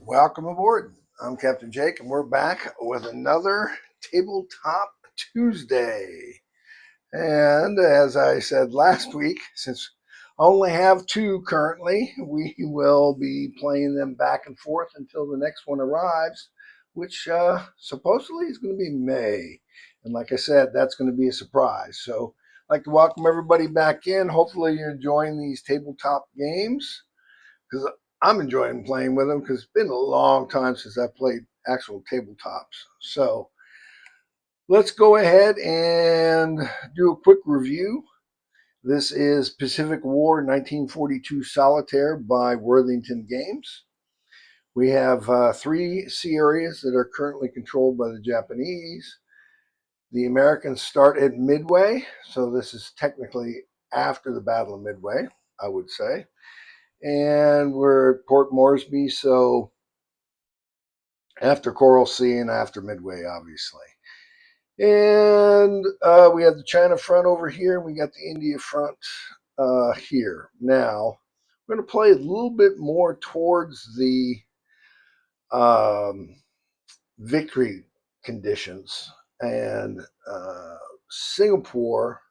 Welcome aboard. I'm Captain Jake, and we're back with another Tabletop Tuesday. And as I said last week, since I only have two currently, we will be playing them back and forth until the next one arrives, which supposedly is going to be May. And like I said, that's going to be a surprise. So I'd like to welcome everybody back in. Hopefully you're enjoying these tabletop games, because I'm enjoying playing with them, because it's been a long time since I played actual tabletops. So let's go ahead and do a quick review. This is Pacific War 1942 Solitaire by Worthington Games. We have three sea areas that are currently controlled by the Japanese. The Americans start at Midway, so this is technically after the Battle of Midway, I would say. And we're at Port Moresby, so after Coral Sea and after Midway, obviously. And we have the China front over here. We got the India front here. Now, we're going to play a little bit more towards the victory conditions. And Singapore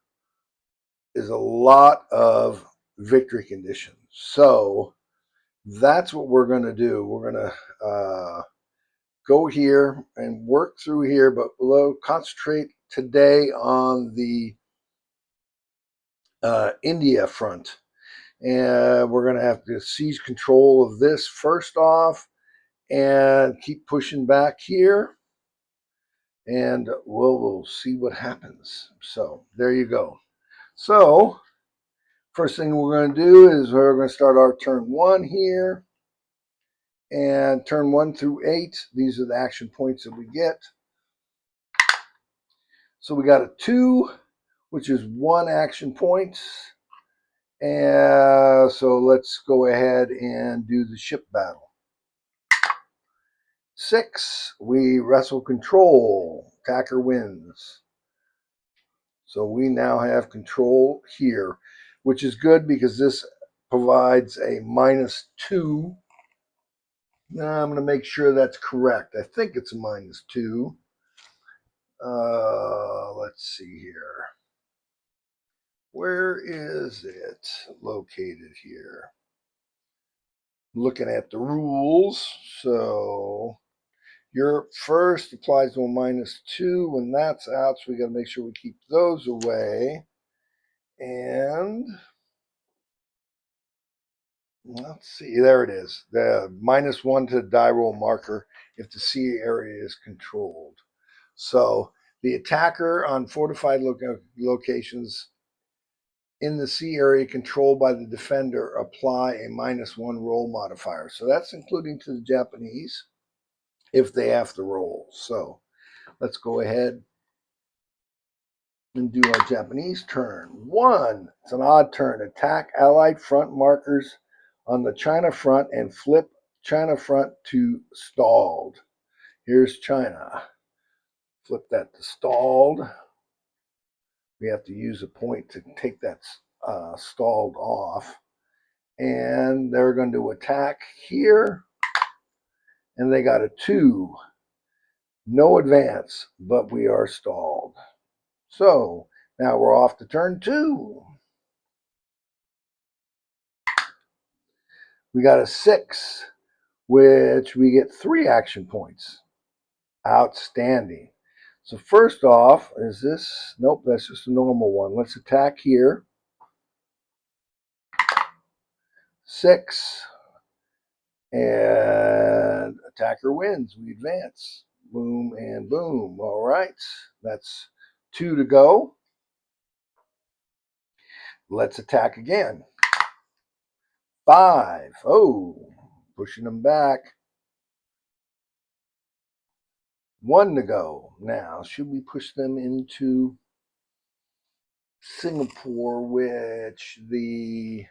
is a lot of victory conditions. So that's what we're going to do. We're going to go here and work through here, but we'll concentrate today on the India front. And we're going to have to seize control of this first off and keep pushing back here. And we'll see what happens. So there you go. So first thing we're going to do is we're going to start our turn one here. And turn 1 through 8, these are the action points that we get. So we got a 2, which is 1 action point. And so let's go ahead and do the ship battle. 6, we wrestle control. Attacker wins. So we now have control here, which is good because this provides a -2. Now I'm going to make sure that's correct. I think it's a -2. Let's see here. Where is it located here? Looking at the rules. So Europe first applies to a -2 when that's out. So we got to make sure we keep those away. And let's see, there it is. The -1 to the die roll marker if the sea area is controlled. So the attacker on fortified locations in the sea area controlled by the defender apply a -1 roll modifier. So that's including to the Japanese if they have to roll. So let's go ahead and do our Japanese turn. 1, it's an odd turn. Attack Allied front markers on the China front and flip China front to stalled. Here's China. Flip that to stalled. We have to use a point to take that stalled off. And they're going to attack here. And they got a 2. No advance, but we are stalled. So now we're off to turn 2. We got a 6, which we get 3 action points. Outstanding. So first off, is this? Nope, that's just a normal one. Let's attack here. 6. And attacker wins. We advance. Boom and boom. All right. That's 2 to go. Let's attack again. 5. Oh, pushing them back. 1 to go. Now, should we push them into Singapore, which the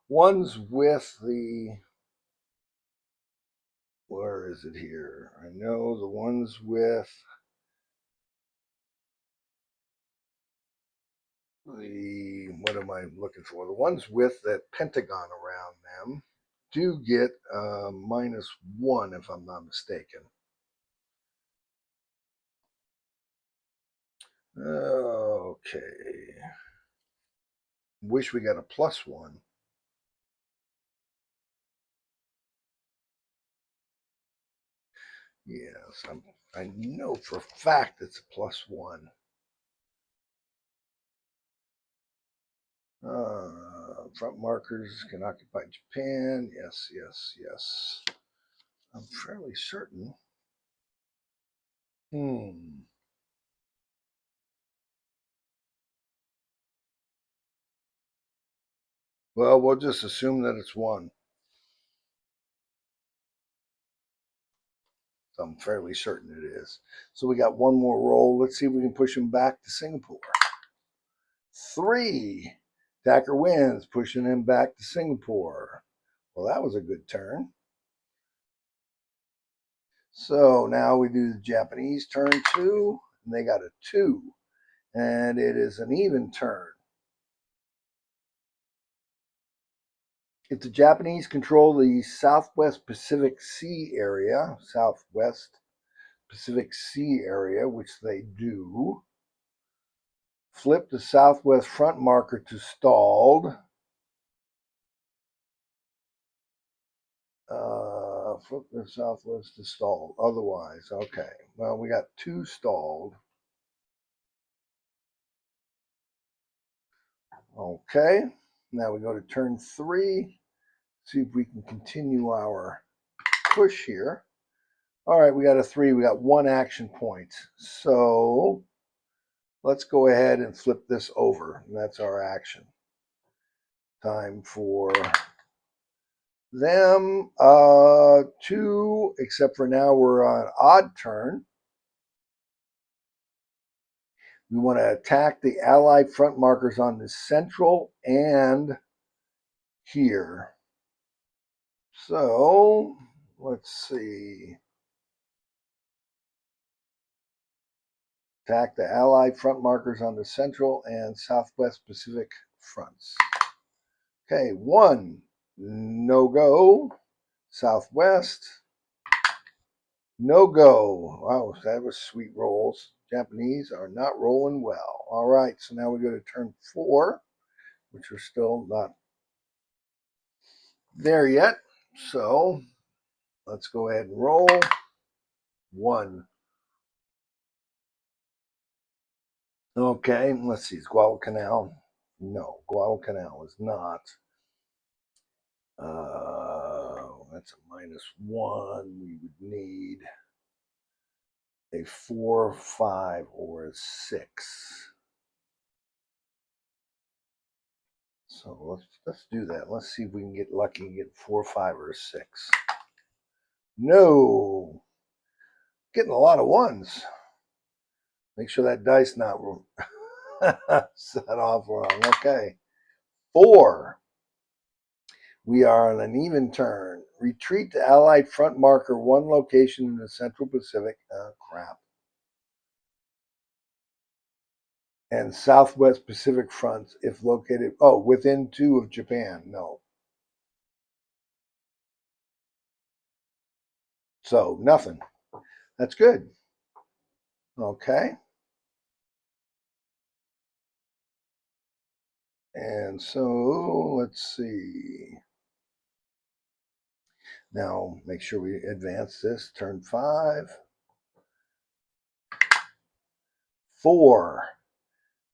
ones with the, where is it here? I know the ones with the, what am I looking for? The ones with that pentagon around them. do get -1 if I'm not mistaken. Okay. Wish we got a +1. Yes, I know for a fact it's a +1. Front markers can occupy Japan. Yes, yes, yes. I'm fairly certain. Well, we'll just assume that it's 1. I'm fairly certain it is. So we got one more roll. Let's see if we can push him back to Singapore. 3. Attacker wins, pushing him back to Singapore. Well, that was a good turn. So now we do the Japanese turn 2, and they got a 2. And it is an even turn. If the Japanese control the Southwest Pacific Sea area, which they do, flip the Southwest front marker to stalled. Flip the Southwest to stalled. Otherwise, okay. Well, we got 2 stalled. Okay. Now we go to turn 3. See if we can continue our push here. All right, we got a 3. We got 1 action point. So let's go ahead and flip this over. And that's our action. Time for them 2, except for now we're on odd turn. We want to attack the Allied front markers on the central and here. So let's see. Attack the Allied front markers on the central and Southwest Pacific fronts. Okay, 1, no go. Southwest, no go. Wow, that was sweet rolls. Japanese are not rolling well. All right, so now we go to turn 4, which we're still not there yet. So let's go ahead and roll. 1. Okay, let's see. Is Guadalcanal? No, Guadalcanal is not. That's a -1. We would need a 4, 5, or a 6. So let's do that. Let's see if we can get lucky and get 4, 5, or a 6. No, getting a lot of 1s. Make sure that dice not set off wrong. Okay, 4. We are on an even turn. Retreat to Allied front marker 1 location in the Central Pacific. Crap. And Southwest Pacific fronts if located. Oh, within 2 of Japan. No. So nothing. That's good. Okay. And so let's see. Now make sure we advance this. Turn 5. 4.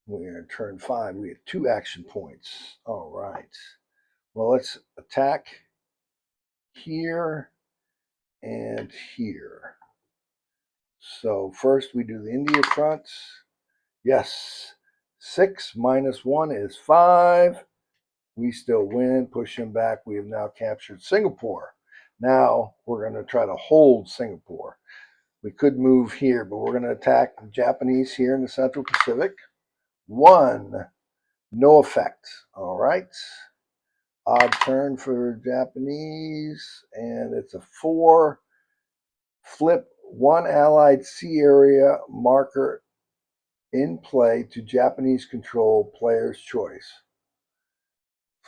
We're in turn 5. We have 2 action points. All right. Well, let's attack here and here. So first we do the India fronts. Yes. 6 minus 1 is 5. We still win. Push him back. We have now captured Singapore. Now we're going to try to hold Singapore. We could move here, but we're going to attack the Japanese here in the Central Pacific. 1, no effect. All right. Odd turn for Japanese, and it's a 4. Flip 1 Allied sea area marker in play to Japanese control, player's choice.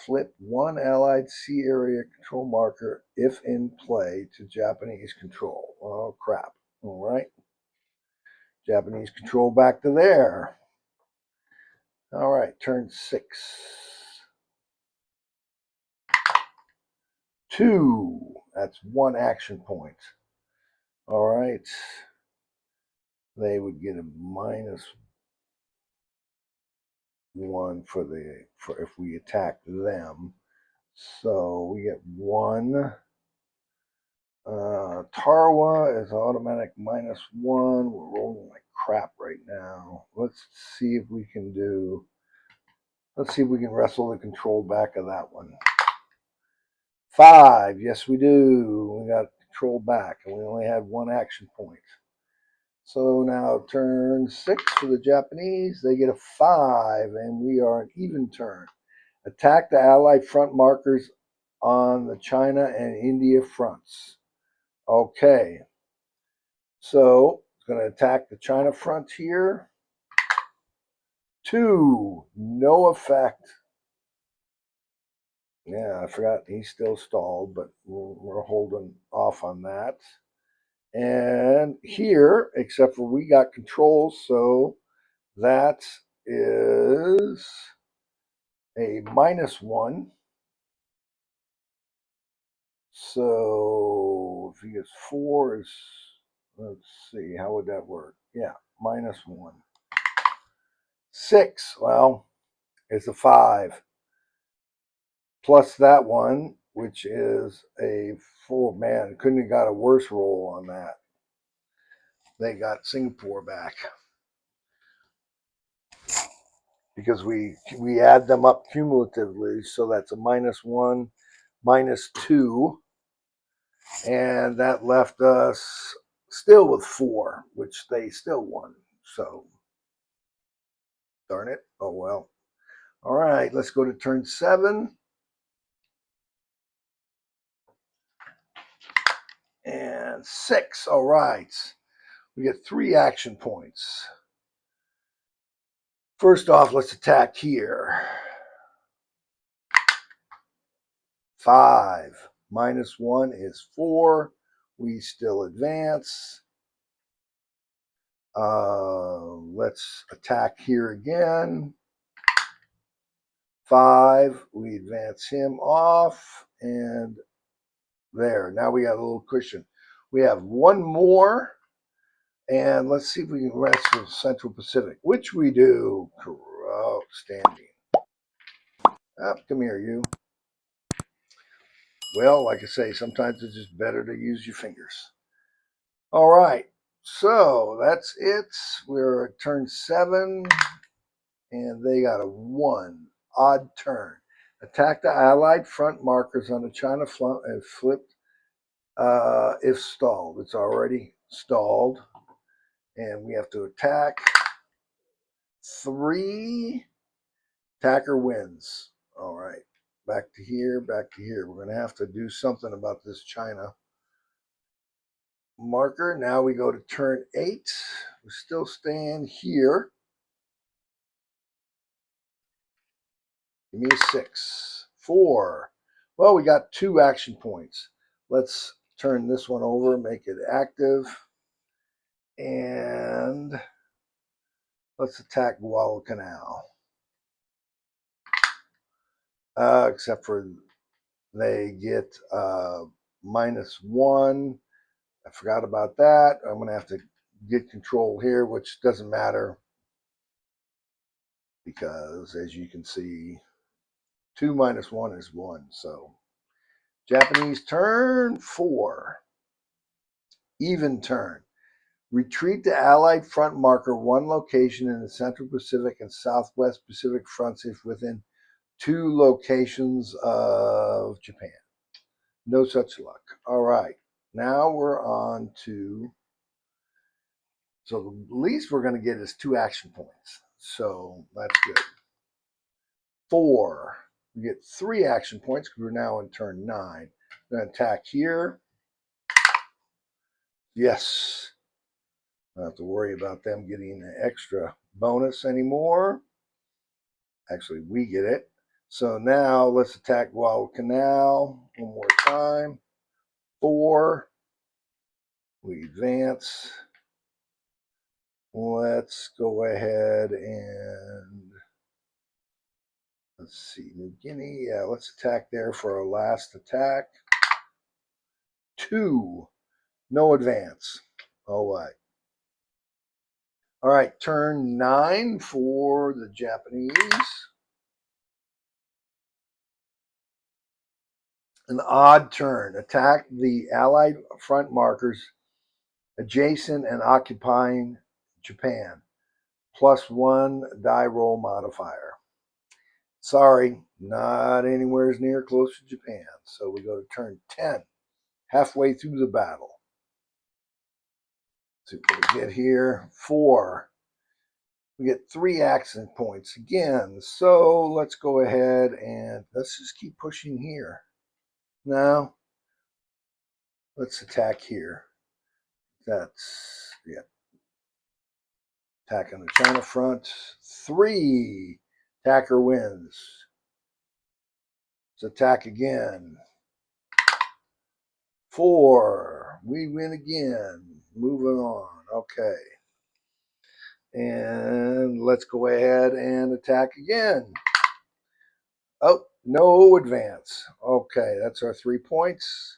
flip one Allied sea area control marker, if in play, to Japanese control. Oh, crap. All right. Japanese control back to there. All right, turn 6. 2. That's 1 action point. All right. They would get a -1 for if we attack them. So we get 1. Tarawa is automatic -1. We're rolling like crap right now. Let's see if we can do. Let's see if we can wrestle the control back of that one. 5. Yes, we do. We got control back, and we only had 1 action point. So now turn 6 for the Japanese. They get a 5, and we are an even turn. Attack the Allied front markers on the China and India fronts. Okay. So it's going to attack the China front here. 2. No effect. Yeah, I forgot he's still stalled, but we're holding off on that. And here, except for we got control, so that is a -1. So if he gets 4, is, let's see, how would that work? Yeah, -1. 6, well, it's a 5. Plus that one, which is a 4. Man, couldn't have got a worse roll on that. They got Singapore back. Because we add them up cumulatively, so that's a -1, -2, and that left us still with 4, which they still won. So, darn it. Oh well. All right, let's go to turn 7. And 6. All right. We get 3 action points. First off, let's attack here. 5. -1 is 4. We still advance. Let's attack here again. 5. We advance him off. And there. Now we got a little cushion. We have 1 more. And let's see if we can rest the Central Pacific, which we do. Outstanding. Come here, you. Well, like I say, sometimes it's just better to use your fingers. All right. So that's it. We're at turn 7. And they got a 1. Odd turn. Attack the Allied front markers on the China front and flipped if stalled. It's already stalled. And we have to attack. 3. Attacker wins. All right. Back to here, back to here. We're going to have to do something about this China marker. Now we go to turn 8. We're still staying here. Give me a 6. 4. Well, we got 2 action points. Let's turn this one over, make it active. And let's attack Guadalcanal. Except for they get -1. I forgot about that. I'm going to have to get control here, which doesn't matter. Because, as you can see, 2 - 1 is 1. So, Japanese turn 4. Even turn. Retreat to Allied front marker 1 location in the Central Pacific and Southwest Pacific fronts if within 2 locations of Japan. No such luck. All right. Now we're on to... So the least we're going to get is 2 action points. So that's good. 4. We get 3 action points because we're now in turn 9. We're going to attack here. Yes. I don't have to worry about them getting an extra bonus anymore. Actually, we get it. So now let's attack Guadalcanal one more time. 4. We advance. Let's go ahead and let's see, New Guinea. Yeah, let's attack there for our last attack. 2. No advance. All right. All right, turn 9 for the Japanese. An odd turn. Attack the Allied front markers adjacent and occupying Japan. +1 die roll modifier. Sorry, not anywhere near close to Japan. So we go to turn 10, halfway through the battle. See what we get here. 4. We get 3 action points again. So let's go ahead and let's just keep pushing here. Now, let's attack here. That's, yeah. Attack on the China front. 3. Attacker wins. Let's attack again. 4. We win again. Moving on. Okay. And let's go ahead and attack again. Oh, no advance. Okay, that's our 3 points.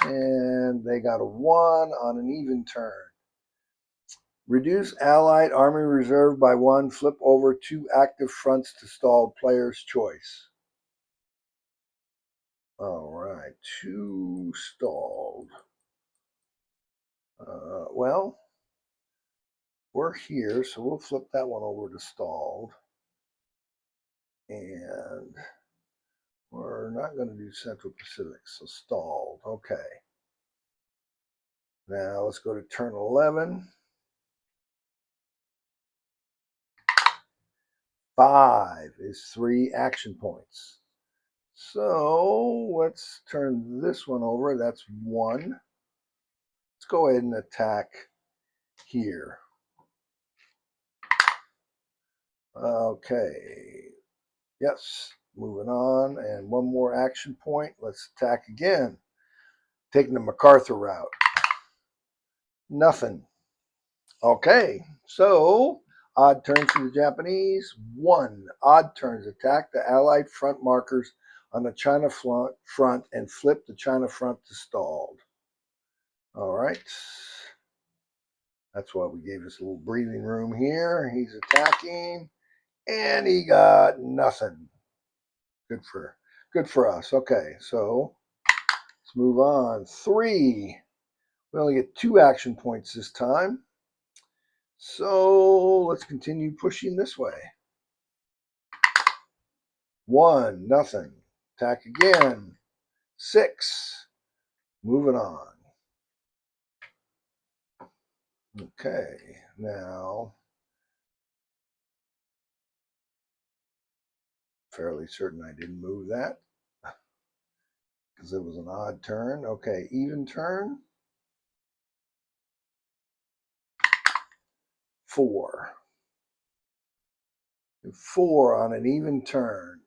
And they got a 1 on an even turn. Reduce Allied Army Reserve by 1. Flip over 2 active fronts to stalled player's choice. All right, 2 stalled. Well, we're here, so we'll flip that one over to stalled. And we're not going to do Central Pacific, so stalled. Okay. Now let's go to turn 11. 5 is 3 action points. So let's turn this one over. That's 1. Let's go ahead and attack here. Okay. Yes. Moving on. And 1 more action point. Let's attack again. Taking the MacArthur route. Nothing. Okay. So odd turn for the Japanese. 1. Odd turns. Attack the Allied front markers on the China front and flip the China front to stalled. All right. That's why we gave us a little breathing room here. He's attacking, and he got nothing. Good for us. Okay, so let's move on. 3. We only get 2 action points this time. So let's continue pushing this way. 1, nothing. Attack again. 6. Moving on. Okay, now fairly certain I didn't move that because it was an odd turn. Okay, even turn. 4. 4 on an even turn.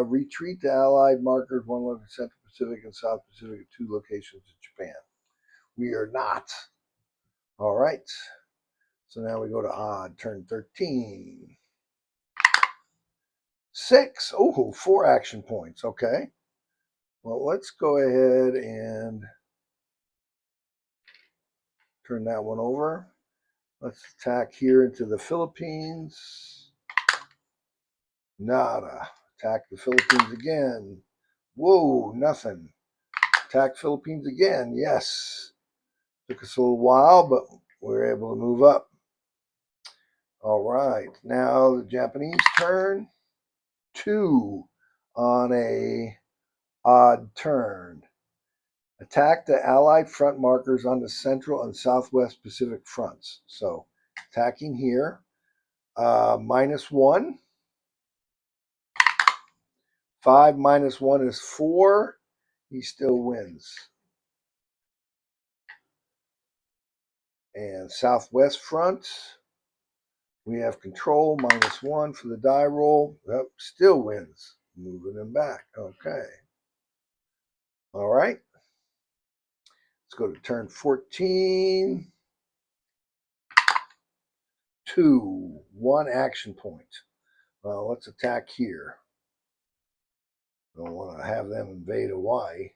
Retreat to Allied markers, 1 location Central Pacific and South Pacific at 2 locations in Japan. We are not. All right. So now we go to odd, turn 13. 6. Oh, 4 action points. Okay. Well, let's go ahead and turn that one over. Let's attack here into the Philippines. Nada. Attack the Philippines again. Whoa, nothing. Attack Philippines again. Yes. Took us a little while, but we were able to move up. All right. Now the Japanese turn. 2 on a odd turn. Attack the Allied front markers on the Central and Southwest Pacific fronts. So attacking here. -1. 5 minus 1 is 4. He still wins. And Southwest front. We have control, -1 for the die roll. Yep, still wins. Moving him back. Okay. All right. Let's go to turn 14. 2, 1 action point. Well, let's attack here. Don't want to have them invade Hawaii.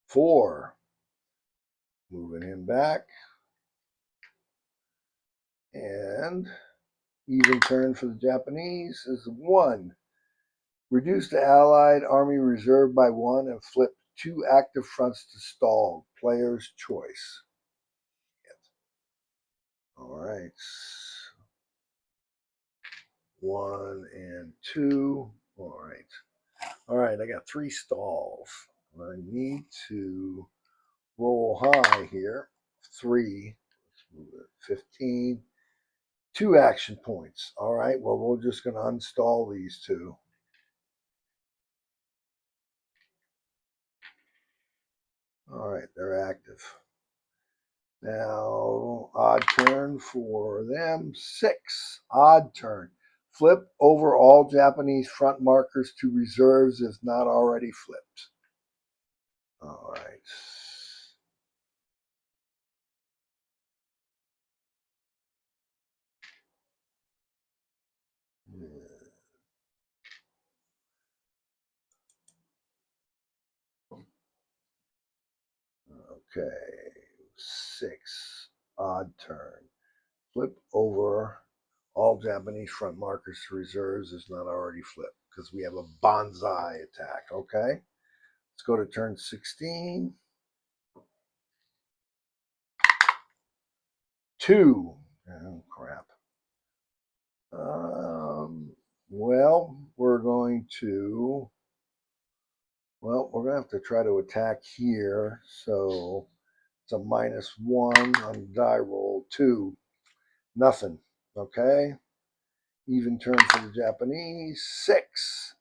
4. Moving him back. And even turn for the Japanese is 1. Reduce the Allied Army reserve by 1 and flip 2 active fronts to stall. Player's choice. All right. 1 and 2. All right. All right, I got 3 stalls. I need to roll high here. 3. Let's move it. 15. 2 action points. All right, well, we're just going to uninstall these 2. All right, they're active. Now, odd turn for them. 6. Odd turn. Flip over all Japanese front markers to reserves if not already flipped. All right. Okay. 6. Odd turn. Flip over all Japanese front markers to reserves is not already flipped because we have a bonsai attack. Okay. Let's go to turn 16. 2. Oh, crap. Well, we're going to have to try to attack here. So it's a -1 on die roll. 2. Nothing. Okay. Even turn for the Japanese. 6.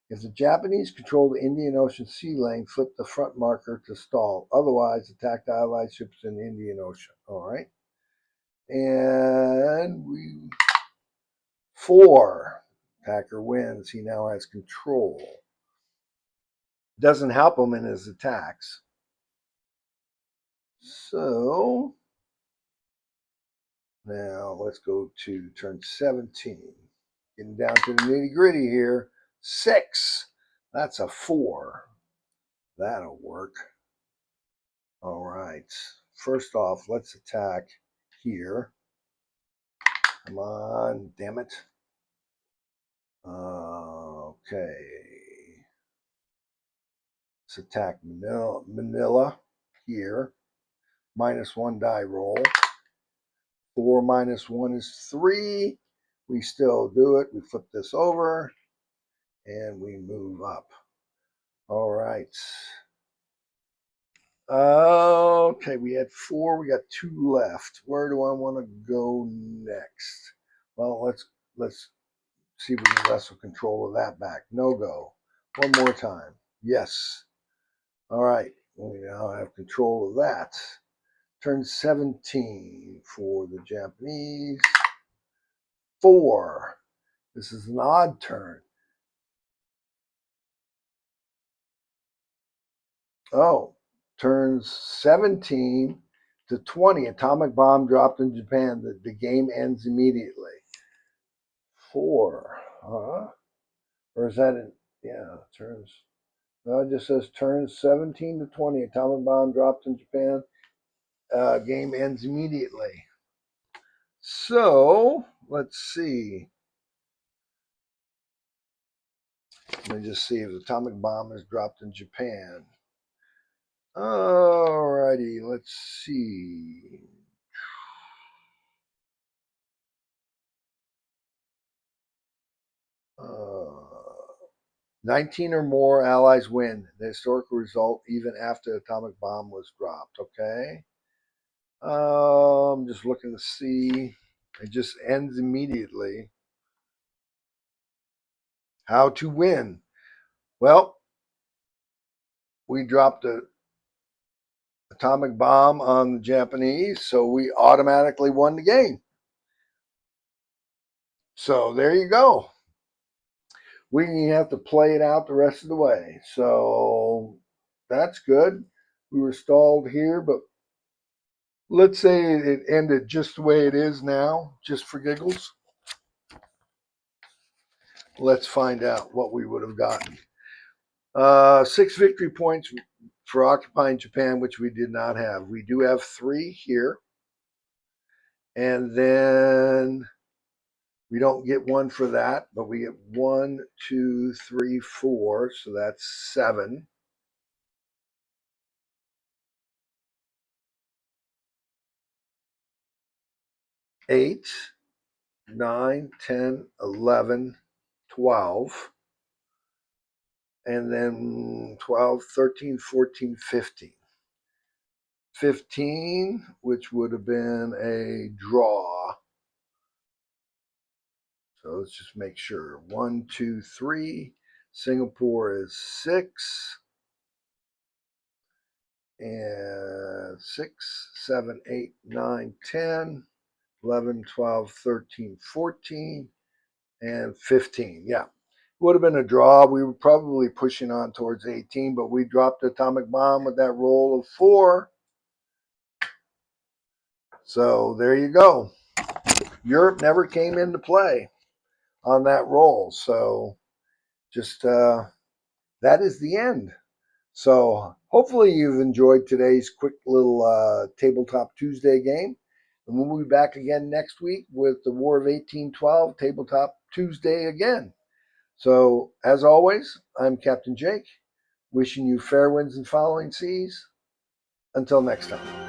If the Japanese control the Indian Ocean sea lane, flip the front marker to stall. Otherwise, attack the Allied ships in the Indian Ocean. All right. And 4. Attacker wins. He now has control. Doesn't help him in his attacks. So now let's go to turn 17. Getting down to the nitty gritty here. 6. That's a 4. That'll work. All right. First off, let's attack here. Come on, damn it. Okay. Let's attack Manila here. -1 die roll. 4 -1 is 3. We still do it. We flip this over and we move up. All right. Okay, we had 4. We got 2 left. Where do I want to go next? Well, let's see if we can wrestle control of that back. No go. One more time. Yes. All right. We now have control of that. Turn 17 for the Japanese. 4. This is an odd turn. Oh, turns 17 to 20. Atomic bomb dropped in Japan. The game ends immediately. 4. Huh? Or is that it? Yeah, turns. No, it just says turns 17 to 20. Atomic bomb dropped in Japan. Game ends immediately. So, let's see. Let me just see if the atomic bomb is dropped in Japan. Alrighty, let's see. 19 or more allies win. The historical result even after the atomic bomb was dropped. Okay. I'm just looking to see. It just ends immediately. How to win? Well, we dropped a atomic bomb on the Japanese, so we automatically won the game. So there you go. We have to play it out the rest of the way. So that's good. We were stalled here, but let's say it ended just the way it is now, just for giggles. Let's find out what we would have gotten. 6 victory points for occupying Japan, which we did not have. We do have 3 here. And then we don't get 1 for that, but we get 1, 2, 3, 4. So that's 7. 8, 9, 10, 11, 12. And then 12, 13, 14, 15. 15, which would have been a draw. So let's just make sure. 1, 2, 3. Singapore is 6. And 6, 7, 8, 9, 10, 11, 12, 13, 14, and 15. Yeah. Would have been a draw. We were probably pushing on towards 18, but we dropped the atomic bomb with that roll of 4. So there you go. Europe never came into play on that roll. So just that is the end. So hopefully you've enjoyed today's quick little Tabletop Tuesday game. And we'll be back again next week with the War of 1812 Tabletop Tuesday again. So as always, I'm Captain Jake, wishing you fair winds and following seas. Until next time.